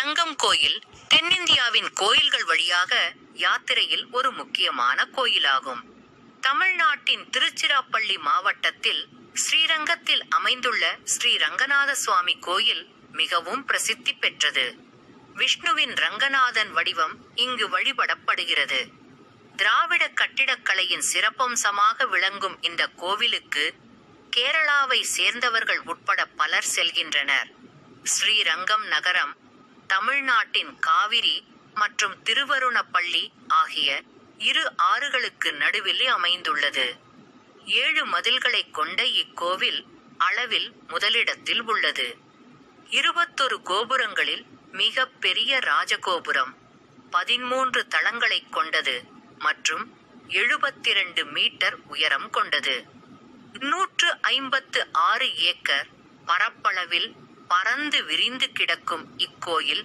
ஸ்ரீரங்கம் கோயில் தென்னிந்தியாவின் கோயில்கள் வழியாக யாத்திரையில் ஒரு முக்கியமான கோயிலாகும். தமிழ்நாட்டின் திருச்சிராப்பள்ளி மாவட்டத்தில் ஸ்ரீரங்கத்தில் அமைந்துள்ள ஸ்ரீ ரங்கநாத சுவாமி கோயில் மிகவும் பிரசித்தி பெற்றது. விஷ்ணுவின் ரங்கநாதன் வடிவம் இங்கு வழிபடப்படுகிறது. திராவிட கட்டிடக்கலையின் சிறப்பம்சமாக விளங்கும் இந்த கோவிலுக்கு கேரளாவை சேர்ந்தவர்கள் உட்பட பலர் செல்கின்றனர். ஸ்ரீரங்கம் நகரம் தமிழ்நாட்டின் காவிரி மற்றும் திருவருணப்பள்ளி ஆகிய இரு ஆறுகளுக்கு நடுவில் அமைந்துள்ளது. 7 மதில்களைக் கொண்ட இக்கோவில் அளவில் முதலிடத்தில் உள்ளது. 21 கோபுரங்களில் மிக பெரிய ராஜகோபுரம் 13 தளங்களைக் கொண்டது மற்றும் 72 மீட்டர் உயரம் கொண்டது. 156 ஏக்கர் பரப்பளவில் பரந்து விரிந்து கிடக்கும் இக்கோயில்